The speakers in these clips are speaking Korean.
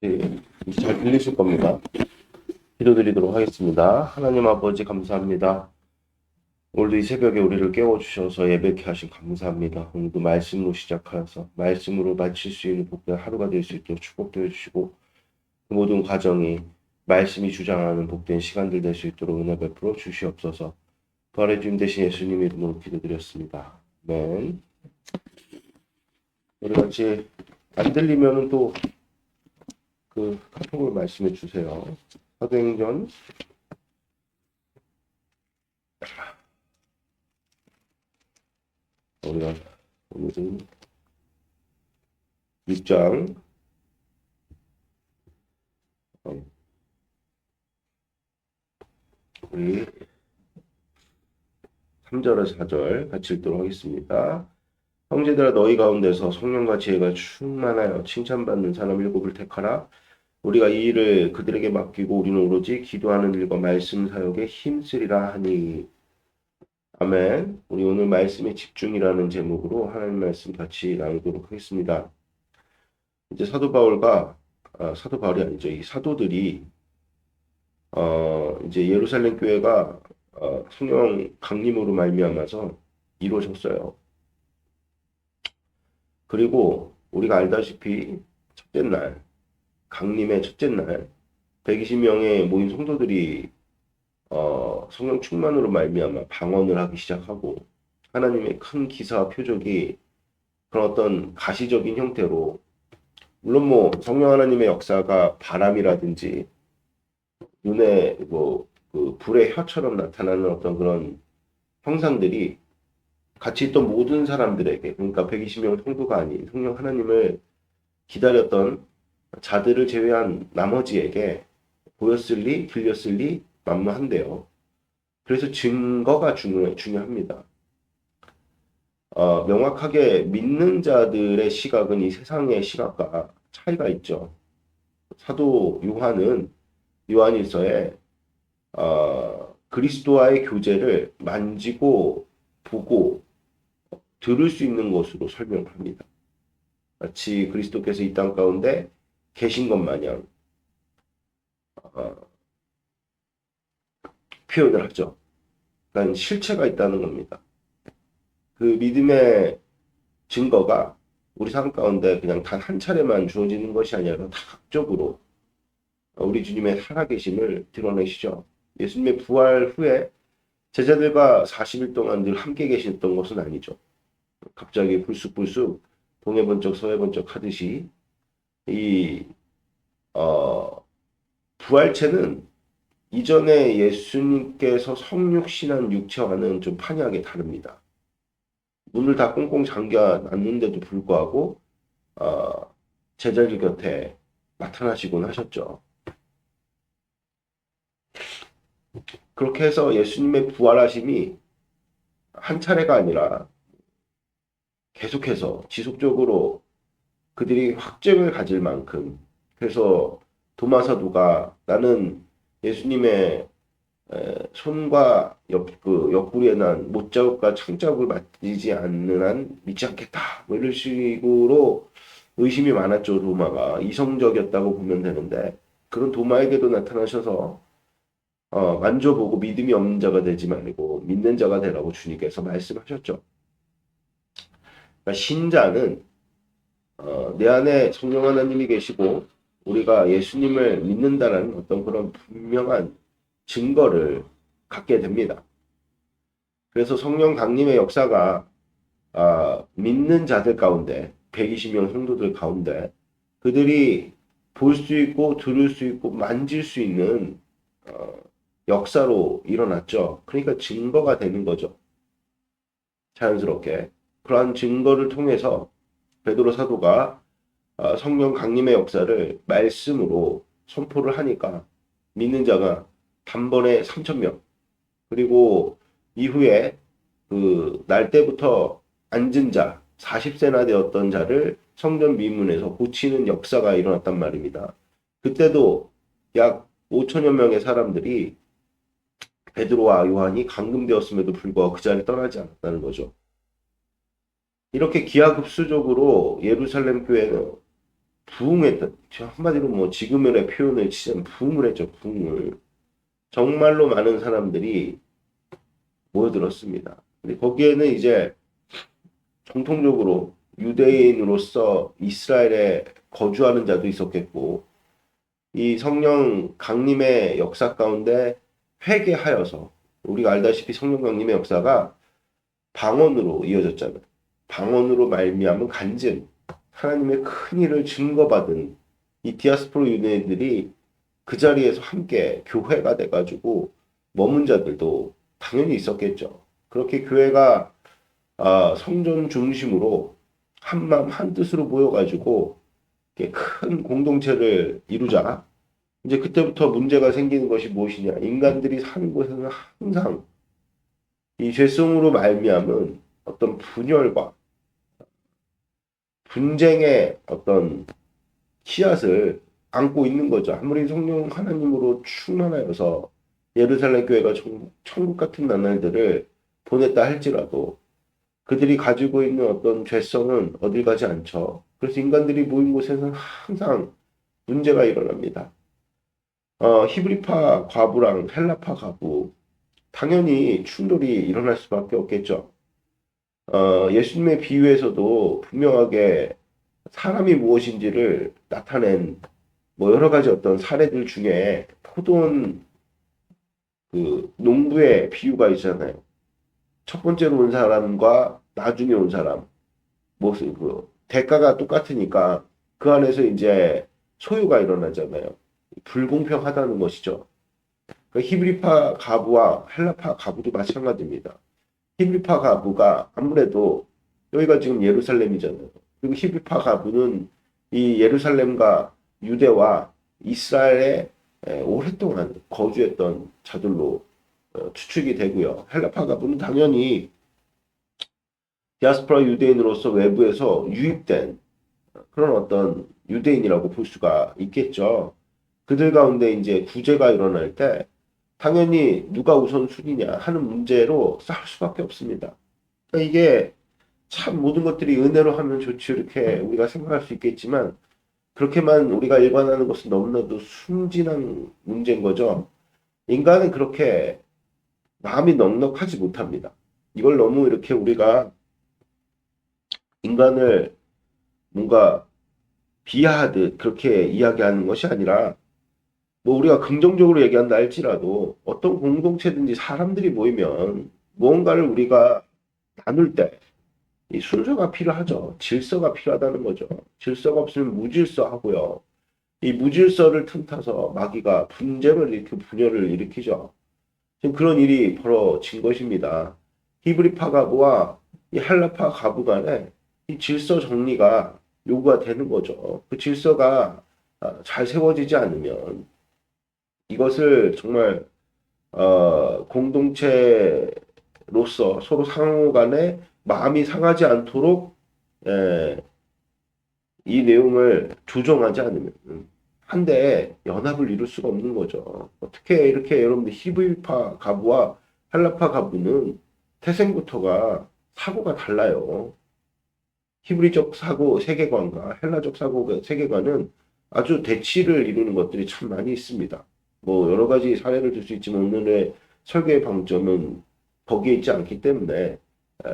네, 이제 잘 들리실 겁니다. 기도드리도록 하겠습니다. 하나님 아버지 감사합니다. 오늘도 이 새벽에 우리를 깨워주셔서 예배케 하신 감사합니다. 오늘도 말씀으로 시작하여서 말씀으로 마칠 수 있는 복된 하루가 될 수 있도록 축복되어 주시고 그 모든 과정이 말씀이 주장하는 복된 시간들 될 수 있도록 은혜 베풀어 주시옵소서. 부활의 주님 대신 예수님 이름으로 기도드렸습니다. 아멘. 우리 같이 안 들리면은 또 그 카톡을 말씀해 주세요. 사도행전 우리가 오늘은 6장 우리 3절에서 4절 같이 읽도록 하겠습니다. 형제들아 너희 가운데서 성령과 지혜가 충만하여 칭찬받는 사람 일곱을 택하라. 우리가 이 일을 그들에게 맡기고 우리는 오로지 기도하는 일과 말씀 사역에 힘쓰리라 하니. 아멘. 우리 오늘 말씀의 집중이라는 제목으로 하나님 말씀 같이 나누도록 하겠습니다. 이제 사도 바울이 아니죠. 이 사도들이 이제 예루살렘 교회가 성령 강림으로 말미암아서 이루어졌어요. 그리고 우리가 알다시피 첫째 날, 강림의 첫째 날 120명의 모인 성도들이 성령 충만으로 말미암아 방언을 하기 시작하고 하나님의 큰 기사와 표적이 그런 어떤 가시적인 형태로 물론 뭐 성령 하나님의 역사가 바람이라든지 눈에 그 불의 혀처럼 나타나는 어떤 그런 형상들이 같이 있던 모든 사람들에게 그러니까 120명 성도가 아닌 성령 하나님을 기다렸던 자들을 제외한 나머지에게 보였을리 들렸을리 만무한데요. 그래서 증거가 중요합니다. 명확하게 믿는 자들의 시각은 이 세상의 시각과 차이가 있죠. 사도 요한일서에 그리스도와의 교제를 만지고 보고 들을 수 있는 것으로 설명합니다. 마치 그리스도께서 이 땅 가운데 계신 것 마냥 어, 표현을 하죠. 그러니까 실체가 있다는 겁니다. 그 믿음의 증거가 우리 삶 가운데 그냥 단 한 차례만 주어지는 것이 아니라 다각적으로 우리 주님의 살아계심을 드러내시죠. 예수님의 부활 후에 제자들과 40일 동안 늘 함께 계셨던 것은 아니죠. 갑자기 불쑥불쑥 동해 번쩍 서해 번쩍 하듯이 이 부활체는 이전에 예수님께서 성육신한 육체와는 좀 판이하게 다릅니다. 문을 다 꽁꽁 잠겨 놨는데도 불구하고 제자들 곁에 나타나시곤 하셨죠. 그렇게 해서 예수님의 부활하심이 한 차례가 아니라 계속해서 지속적으로 그들이 확증을 가질 만큼 그래서 도마 사도가 나는 예수님의 손과 옆구리에 난 못자국과 창자국을 만지지 않는 한 믿지 않겠다. 뭐 이런 식으로 의심이 많았죠. 도마가 이성적이었다고 보면 되는데 그런 도마에게도 나타나셔서 만져보고 믿음이 없는 자가 되지 말고 믿는 자가 되라고 주님께서 말씀하셨죠. 그러니까 신자는 내 안에 성령 하나님이 계시고 우리가 예수님을 믿는다는 어떤 그런 분명한 증거를 갖게 됩니다. 그래서 성령 강림의 역사가 믿는 자들 가운데 120명 성도들 가운데 그들이 볼 수 있고 들을 수 있고 만질 수 있는 역사로 일어났죠. 그러니까 증거가 되는 거죠. 자연스럽게. 그러한 증거를 통해서 베드로 사도가 성령 강림의 역사를 말씀으로 선포를 하니까 믿는 자가 단번에 3,000명 그리고 이후에 그 날 때부터 앉은 자 40세나 되었던 자를 성전 미문에서 고치는 역사가 일어났단 말입니다. 그때도 약 5천여 명의 사람들이 베드로와 요한이 감금되었음에도 불구하고 그 자리를 떠나지 않았다는 거죠. 이렇게 기하급수적으로 예루살렘 교회는 부흥했던, 한마디로 뭐 지금의 표현을 치자면 부흥을 했죠. 부흥을. 정말로 많은 사람들이 모여들었습니다. 근데 거기에는 이제 정통적으로 유대인으로서 이스라엘에 거주하는 자도 있었겠고, 이 성령 강림의 역사 가운데 회개하여서, 우리가 알다시피 성령 강림의 역사가 방언으로 이어졌잖아요. 방언으로 말미암은 간증, 하나님의 큰 일을 증거받은 이 디아스포라 유대인들이 그 자리에서 함께 교회가 돼가지고 머문 자들도 당연히 있었겠죠. 그렇게 교회가 성전 중심으로 한마음 한뜻으로 모여가지고 이렇게 큰 공동체를 이루자. 이제 그때부터 문제가 생기는 것이 무엇이냐? 인간들이 사는 곳에는 항상 이 죄성으로 말미암은 어떤 분열과 분쟁의 어떤 씨앗을 안고 있는 거죠. 아무리 성령 하나님으로 충만하여서 예루살렘 교회가 천국 같은 나날들을 보냈다 할지라도 그들이 가지고 있는 어떤 죄성은 어딜 가지 않죠. 그래서 인간들이 모인 곳에는 항상 문제가 일어납니다. 히브리파 과부랑 헬라파 과부, 당연히 충돌이 일어날 수밖에 없겠죠. 예수님의 비유에서도 분명하게 사람이 무엇인지를 나타낸 뭐 여러 가지 어떤 사례들 중에 포도원 그 농부의 비유가 있잖아요. 첫 번째로 온 사람과 나중에 온 사람 모습 그 대가가 똑같으니까 그 안에서 이제 소유가 일어나잖아요. 불공평하다는 것이죠. 그 히브리파 가부와 헬라파 가부도 마찬가지입니다. 히브리파 가부가 아무래도 여기가 지금 예루살렘이잖아요. 그리고 히브리파 가부는 이 예루살렘과 유대와 이스라엘에 오랫동안 거주했던 자들로 추측이 되고요. 헬라파 가부는 당연히 디아스포라 유대인으로서 외부에서 유입된 그런 어떤 유대인이라고 볼 수가 있겠죠. 그들 가운데 이제 구제가 일어날 때 당연히 누가 우선순위냐 하는 문제로 싸울 수밖에 없습니다. 그러니까 이게 참 모든 것들이 은혜로 하면 좋지 이렇게 우리가 생각할 수 있겠지만 그렇게만 우리가 일관하는 것은 너무나도 순진한 문제인 거죠. 인간은 그렇게 마음이 넉넉하지 못합니다. 이걸 너무 이렇게 우리가 인간을 뭔가 비하하듯 그렇게 이야기하는 것이 아니라 뭐 우리가 긍정적으로 얘기한다 할지라도 어떤 공동체든지 사람들이 모이면 무언가를 우리가 나눌 때 이 순서가 필요하죠. 질서가 필요하다는 거죠. 질서가 없으면 무질서하고요. 이 무질서를 틈타서 마귀가 분쟁을 일으키고 분열을 일으키죠. 지금 그런 일이 벌어진 것입니다. 히브리파 가부와 이 헬라파 가부 간에 이 질서 정리가 요구가 되는 거죠. 그 질서가 잘 세워지지 않으면 이것을 정말 공동체로서 서로 상호 간에 마음이 상하지 않도록 에, 이 내용을 조정하지 않으면 한데 연합을 이룰 수가 없는 거죠. 어떻게 이렇게 여러분들 히브리파 가부와 헬라파 가부는 태생부터가 사고가 달라요. 히브리적 사고 세계관과 헬라적 사고 세계관은 아주 대치를 이루는 것들이 참 많이 있습니다. 뭐 여러 가지 사례를 들 수 있지만 오늘의 설교의 방점은 거기에 있지 않기 때문에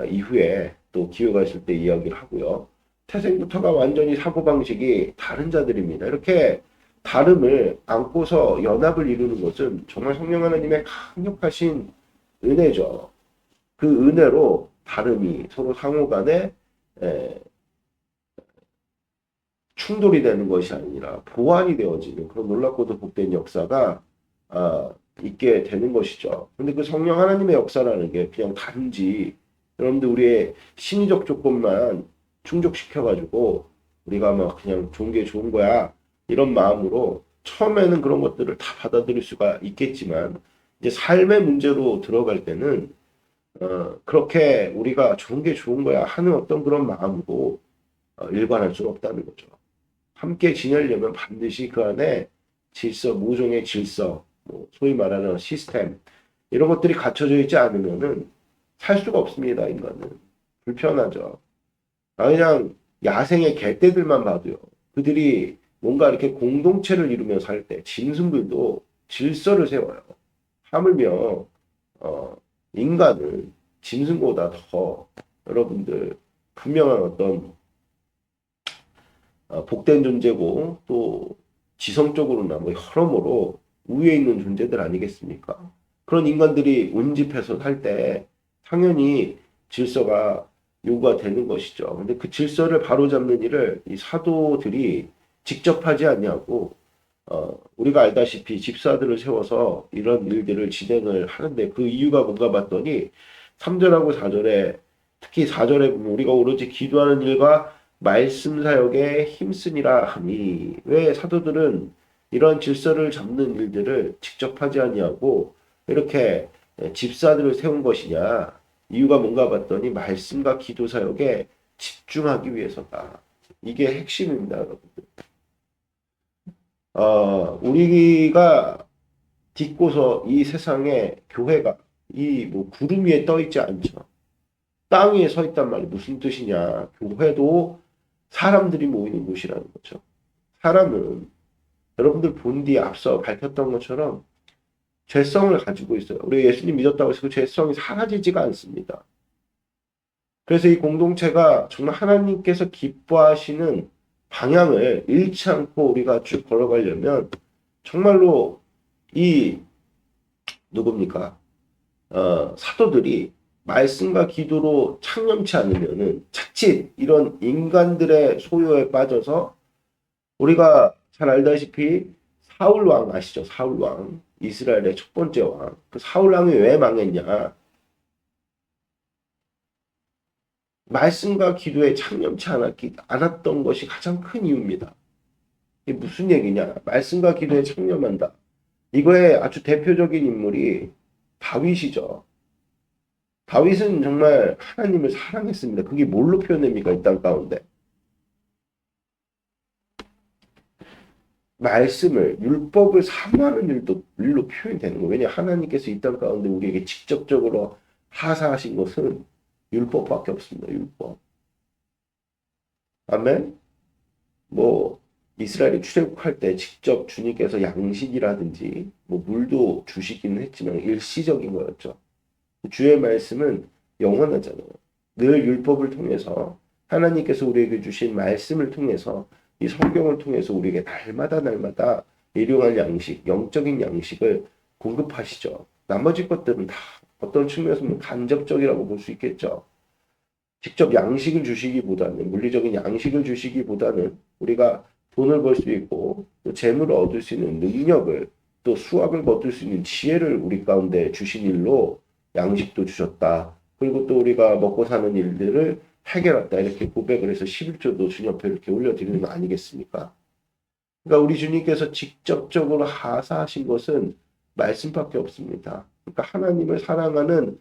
이후에 또 기회가 있을 때 이야기를 하고요. 태생부터가 완전히 사고방식이 다른 자들입니다. 이렇게 다름을 안고서 연합을 이루는 것은 정말 성령 하나님의 강력하신 은혜죠. 그 은혜로 다름이 서로 상호 간에 충돌이 되는 것이 아니라 보완이 되어지는 그런 놀랍고도 복된 역사가 있게 되는 것이죠. 근데 그 성령 하나님의 역사라는 게 그냥 단지 여러분들 우리의 심리적 조건만 충족시켜가지고 우리가 막 그냥 좋은 게 좋은 거야 이런 마음으로 처음에는 그런 것들을 다 받아들일 수가 있겠지만 이제 삶의 문제로 들어갈 때는 그렇게 우리가 좋은 게 좋은 거야 하는 어떤 그런 마음으로 일관할 수는 없다는 거죠. 함께 지내려면 반드시 그 안에 질서, 모종의 질서, 뭐 소위 말하는 시스템 이런 것들이 갖춰져 있지 않으면은 살 수가 없습니다. 인간은 불편하죠. 그냥 야생의 개떼들만 봐도요. 그들이 뭔가 이렇게 공동체를 이루며 살 때 짐승들도 질서를 세워요. 하물며 인간은 짐승보다 더 여러분들 분명한 어떤 복된 존재고 또 지성적으로나 뭐 여러모로 우위에 있는 존재들 아니겠습니까? 그런 인간들이 운집해서 살 때 당연히 질서가 요구가 되는 것이죠. 근데 그 질서를 바로잡는 일을 이 사도들이 직접 하지 않냐고 우리가 알다시피 집사들을 세워서 이런 일들을 진행을 하는데 그 이유가 뭔가 봤더니 3절하고 4절에 특히 4절에 보면 우리가 오로지 기도하는 일과 말씀 사역에 힘쓰니라 하니 왜 사도들은 이런 질서를 잡는 일들을 직접 하지 아니하고 이렇게 집사들을 세운 것이냐 이유가 뭔가 봤더니 말씀과 기도 사역에 집중하기 위해서다. 이게 핵심입니다, 여러분들. 우리가 딛고서 이 세상에 교회가 이 뭐 구름 위에 떠 있지 않죠. 땅 위에 서 있단 말이 무슨 뜻이냐. 교회도 사람들이 모이는 곳이라는 거죠. 사람은 여러분들 본 뒤에 앞서 밝혔던 것처럼 죄성을 가지고 있어요. 우리 예수님 믿었다고 해서 그 죄성이 사라지지가 않습니다. 그래서 이 공동체가 정말 하나님께서 기뻐하시는 방향을 잃지 않고 우리가 쭉 걸어가려면 정말로 이 누굽니까? 사도들이 말씀과 기도로 창념치 않으면은 자칫 이런 인간들의 소요에 빠져서 우리가 잘 알다시피 사울 왕 아시죠? 사울 왕. 이스라엘의 첫 번째 왕. 그 사울 왕이 왜 망했냐? 말씀과 기도에 창념치 않았던 것이 가장 큰 이유입니다. 이게 무슨 얘기냐? 말씀과 기도에 창념한다. 이거의 아주 대표적인 인물이 다윗이죠. 다윗은 정말 하나님을 사랑했습니다. 그게 뭘로 표현됩니까? 이 땅 가운데. 말씀을, 율법을 사모하는 일로 표현이 되는 거예요. 왜냐 하나님께서 이 땅 가운데 우리에게 직접적으로 하사하신 것은 율법밖에 없습니다. 율법. 아멘? 뭐 이스라엘이 출애굽할 때 직접 주님께서 양식이라든지 뭐 물도 주시기는 했지만 일시적인 거였죠. 주의 말씀은 영원하잖아요. 늘 율법을 통해서 하나님께서 우리에게 주신 말씀을 통해서 이 성경을 통해서 우리에게 날마다 일용할 양식, 영적인 양식을 공급하시죠. 나머지 것들은 다 어떤 측면에서 보면 간접적이라고 볼 수 있겠죠. 직접 양식을 주시기보다는 물리적인 양식을 주시기보다는 우리가 돈을 벌 수 있고 또 재물을 얻을 수 있는 능력을 또 수확을 거둘 수 있는 지혜를 우리 가운데 주신 일로 양식도 주셨다. 그리고 또 우리가 먹고 사는 일들을 해결했다. 이렇게 고백을 해서 11조도 주님 앞에 이렇게 올려드리는 거 아니겠습니까? 그러니까 우리 주님께서 직접적으로 하사하신 것은 말씀밖에 없습니다. 그러니까 하나님을 사랑하는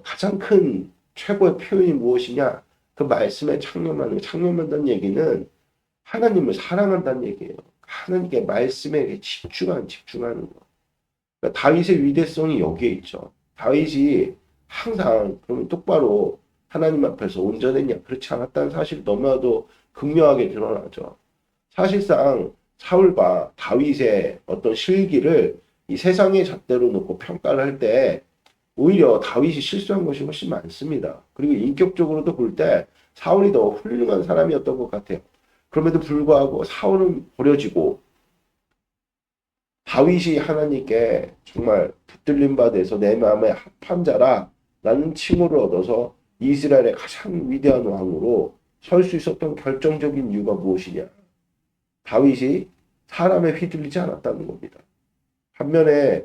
가장 큰 최고의 표현이 무엇이냐? 그 말씀에 창념한다는 얘기는 하나님을 사랑한다는 얘기예요. 하나님께 말씀에 집중하는 거. 그러니까 다윗의 위대성이 여기에 있죠. 다윗이 항상 그러면 똑바로 하나님 앞에서 온전했냐? 그렇지 않았다는 사실이 너무나도 극명하게 드러나죠. 사실상 사울과 다윗의 어떤 실기를 이 세상의 잣대로 놓고 평가를 할 때 오히려 다윗이 실수한 것이 훨씬 많습니다. 그리고 인격적으로도 볼 때 사울이 더 훌륭한 사람이었던 것 같아요. 그럼에도 불구하고 사울은 버려지고 다윗이 하나님께 정말 붙들림 바 돼서 내 마음에 합한 자라 라는 칭호를 얻어서 이스라엘의 가장 위대한 왕으로 설 수 있었던 결정적인 이유가 무엇이냐? 다윗이 사람에 휘둘리지 않았다는 겁니다. 반면에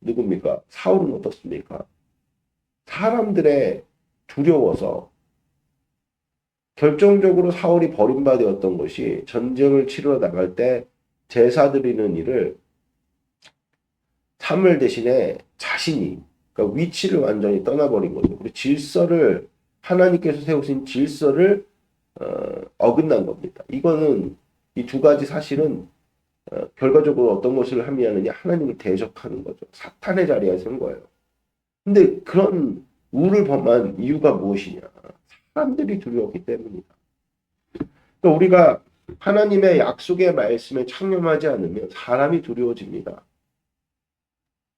누굽니까? 사울은 어떻습니까? 사람들의 두려워서 결정적으로 사울이 버림받았던 것이 전쟁을 치러 나갈 때 제사 드리는 일을 사무엘 대신에 자신이 그러니까 위치를 완전히 떠나버린 거죠. 그리고 질서를 하나님께서 세우신 질서를 어긋난 겁니다. 이거는 이 두 가지 사실은 결과적으로 어떤 것을 함의하느냐 하나님을 대적하는 거죠. 사탄의 자리에 선 거예요. 근데 그런 우를 범한 이유가 무엇이냐? 사람들이 두려웠기 때문이다. 그러니까 우리가 하나님의 약속의 말씀에 창념하지 않으면 사람이 두려워집니다.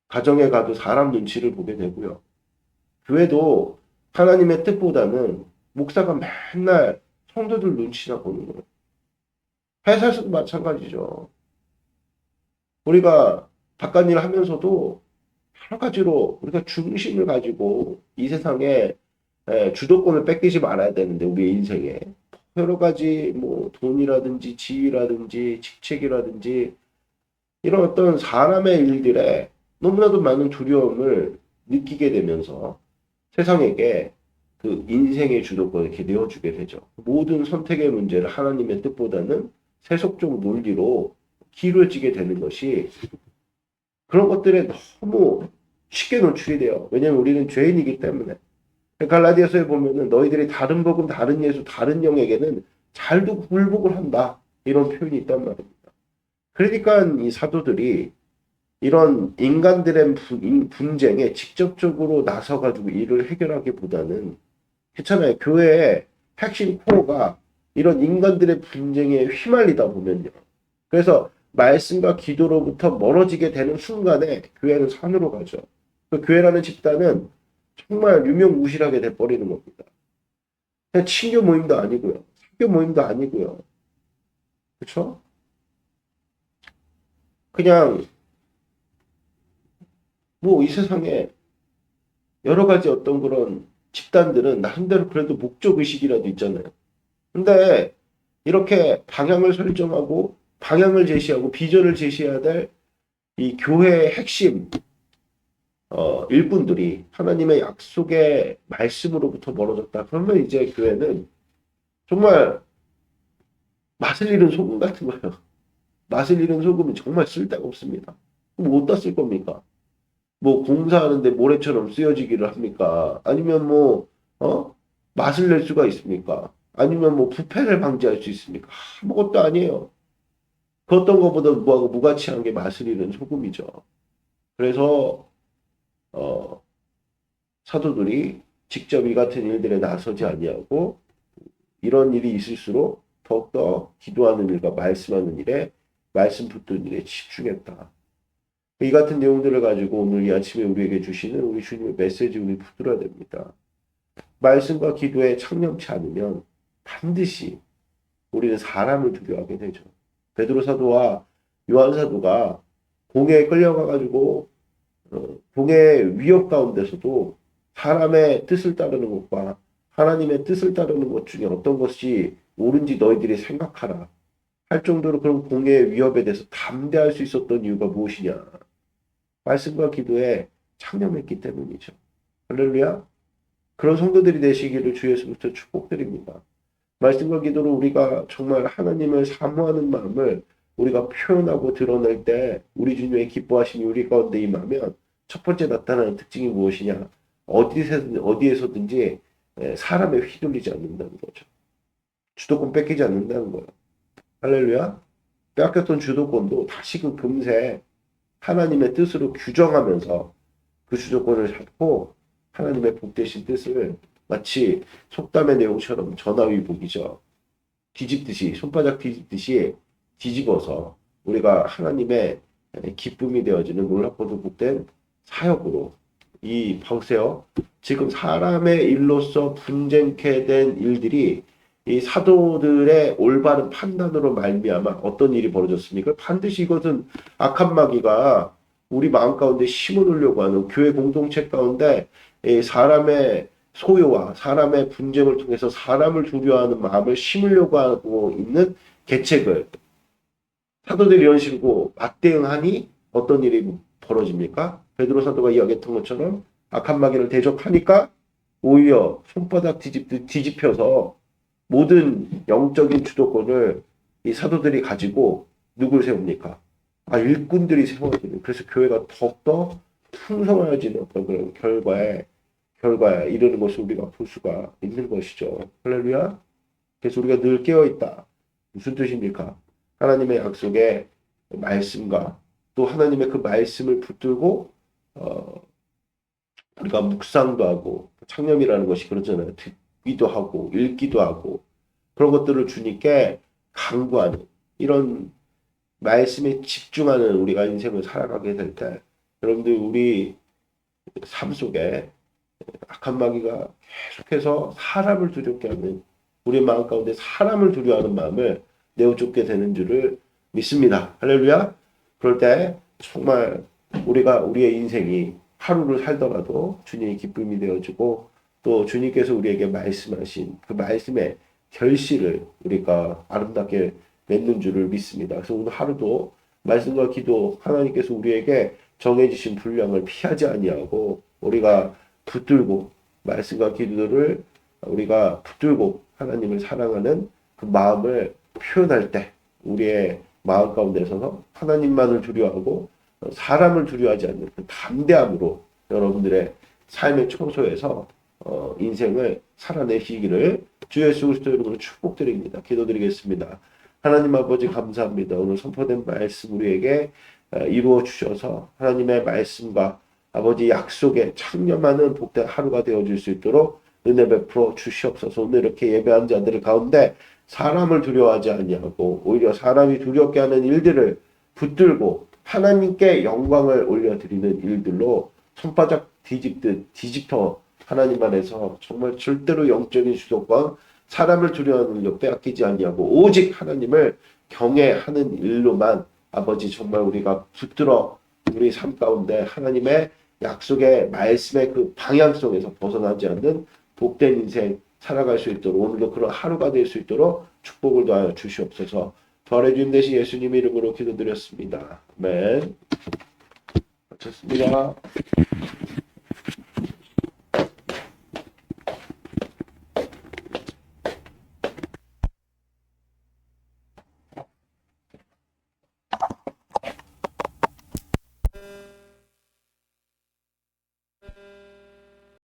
가정에 가도 사람 눈치를 보게 되고요. 교회도 하나님의 뜻보다는 목사가 맨날 성도들 눈치나 보는 거예요. 회사에서도 마찬가지죠. 우리가 바깥 일 하면서도 여러 가지로 우리가 중심을 가지고 이 세상에 주도권을 뺏기지 말아야 되는데 우리 인생에 여러 가지 뭐 돈이라든지 지위라든지 직책이라든지 이런 어떤 사람의 일들에 너무나도 많은 두려움을 느끼게 되면서 세상에게 그 인생의 주도권을 이렇게 내어주게 되죠. 모든 선택의 문제를 하나님의 뜻보다는 세속적 논리로 기울어지게 되는 것이 그런 것들에 너무 쉽게 노출이 돼요. 왜냐하면 우리는 죄인이기 때문에. 갈라디아서에 보면은 너희들이 다른 복음, 다른 예수, 다른 영에게는 잘도 굴복을 한다. 이런 표현이 있단 말입니다. 그러니까 이 사도들이 이런 인간들의 분쟁에 직접적으로 나서가지고 일을 해결하기보다는 그렇잖아요. 교회의 핵심 코어가 이런 인간들의 분쟁에 휘말리다 보면요. 그래서 말씀과 기도로부터 멀어지게 되는 순간에 교회는 산으로 가죠. 그 교회라는 집단은 정말 유명무실하게 돼버리는 겁니다. 그냥 친교 모임도 아니고요. 사교 모임도 아니고요. 그렇죠? 그냥 뭐 이 세상에 여러 가지 어떤 그런 집단들은 나름대로 그래도 목적 의식이라도 있잖아요. 근데 이렇게 방향을 설정하고 방향을 제시하고 비전을 제시해야 될 이 교회의 핵심 일꾼들이 하나님의 약속의 말씀으로부터 멀어졌다. 그러면 이제 교회는 정말 맛을 잃은 소금 같은 거예요. 맛을 잃은 소금은 정말 쓸데가 없습니다. 뭐 어디다 쓸 겁니까? 뭐 공사하는데 모래처럼 쓰여지기를 합니까? 아니면 뭐 맛을 낼 수가 있습니까? 아니면 뭐 부패를 방지할 수 있습니까? 아무것도 아니에요. 그 어떤 것보다 무하고 무가치한 게 맛을 잃은 소금이죠. 그래서 어, 사도들이 직접 이 같은 일들에 나서지 아니하고 이런 일이 있을수록 더욱더 기도하는 일과 말씀하는 일에 말씀 붙드는 일에 집중했다. 이 같은 내용들을 가지고 오늘 이 아침에 우리에게 주시는 우리 주님의 메시지 우리 붙들어야 됩니다. 말씀과 기도에 창념치 않으면 반드시 우리는 사람을 두려워하게 되죠. 베드로 사도와 요한 사도가 공회에 끌려가 가지고 공회의 위협 가운데서도 사람의 뜻을 따르는 것과 하나님의 뜻을 따르는 것 중에 어떤 것이 옳은지 너희들이 생각하라 할 정도로 그런 공회의 위협에 대해서 담대할 수 있었던 이유가 무엇이냐? 말씀과 기도에 창념했기 때문이죠. 할렐루야. 그런 성도들이 되시기를 주 예수부터 축복드립니다. 말씀과 기도로 우리가 정말 하나님을 사모하는 마음을 우리가 표현하고 드러낼 때 우리 주님의 기뻐하심이 우리 가운데 임하면 첫 번째 나타나는 특징이 무엇이냐? 어디에서든지 사람에 휘둘리지 않는다는 거죠. 주도권 뺏기지 않는다는 거예요. 할렐루야. 빼앗겼던 주도권도 다시금 금세 하나님의 뜻으로 규정하면서 그 주도권을 잡고 하나님의 복되신 뜻을 마치 속담의 내용처럼 전화위복이죠. 뒤집듯이 손바닥 뒤집듯이 뒤집어서 우리가 하나님의 기쁨이 되어지는 놀랍고도 복된 사역으로 이 보세요. 지금 사람의 일로서 분쟁케 된 일들이 이 사도들의 올바른 판단으로 말미암아 어떤 일이 벌어졌습니까? 반드시 이것은 악한 마귀가 우리 마음 가운데 심어놓으려고 하는 교회 공동체 가운데 이 사람의 소요와 사람의 분쟁을 통해서 사람을 두려워하는 마음을 심으려고 하고 있는 계책을 사도들이 이런 식으로 맞대응하니 어떤 일이 벌어집니까? 베드로 사도가 이야기했던 것처럼 악한 마귀를 대적하니까 오히려 손바닥 뒤집혀서 모든 영적인 주도권을 이 사도들이 가지고 누굴 세웁니까? 일꾼들이 세워지는. 그래서 교회가 더욱더 풍성해지는 어떤 그런 결과에 이르는 것을 우리가 볼 수가 있는 것이죠. 할렐루야. 그래서 우리가 늘 깨어있다. 무슨 뜻입니까? 하나님의 약속의 말씀과 또 하나님의 그 말씀을 붙들고 우리가 묵상도 하고 창념이라는 것이 그렇잖아요. 듣기도 하고 읽기도 하고 그런 것들을 주님께 간구하는 이런 말씀에 집중하는 우리가 인생을 살아가게 될 때 여러분들 우리 삶 속에 악한 마귀가 계속해서 사람을 두렵게 하는 우리 마음 가운데 사람을 두려워하는 마음을 내어쫓게 되는 줄을 믿습니다. 할렐루야. 그럴 때 정말 우리가 우리의 인생이 하루를 살더라도 주님의 기쁨이 되어주고 또 주님께서 우리에게 말씀하신 그 말씀의 결실을 우리가 아름답게 맺는 줄을 믿습니다. 그래서 오늘 하루도 말씀과 기도 하나님께서 우리에게 정해주신 분량을 피하지 아니하고 우리가 붙들고 말씀과 기도를 우리가 붙들고 하나님을 사랑하는 그 마음을 표현할 때 우리의 마음 가운데서 하나님만을 두려워하고 사람을 두려워하지 않는 그 담대함으로 여러분들의 삶의 초소에서 인생을 살아내시기를 주 예수 그리스도 이름으로 축복드립니다. 기도드리겠습니다. 하나님 아버지 감사합니다. 오늘 선포된 말씀 우리에게 이루어 주셔서 하나님의 말씀과 아버지 약속에 창념하는 복된 하루가 되어줄 수 있도록 은혜 베풀어 주시옵소서. 오늘 이렇게 예배한 자들 가운데 사람을 두려워하지 아니하고 오히려 사람이 두렵게 하는 일들을 붙들고 하나님께 영광을 올려드리는 일들로 손바닥 뒤집듯 뒤집터 하나님 안에서 정말 절대로 영적인 주도권 사람을 두려워하는 일로 빼앗기지 아니하고 오직 하나님을 경외하는 일로만 아버지 정말 우리가 붙들어 우리 삶 가운데 하나님의 약속의 말씀의 그 방향성에서 벗어나지 않는 복된 인생 살아갈 수 있도록 오늘도 그런 하루가 될 수 있도록 축복을 더하여 주시옵소서. 부활의 주님 되신 예수님 이름으로 기도드렸습니다. 아멘. 마쳤습니다.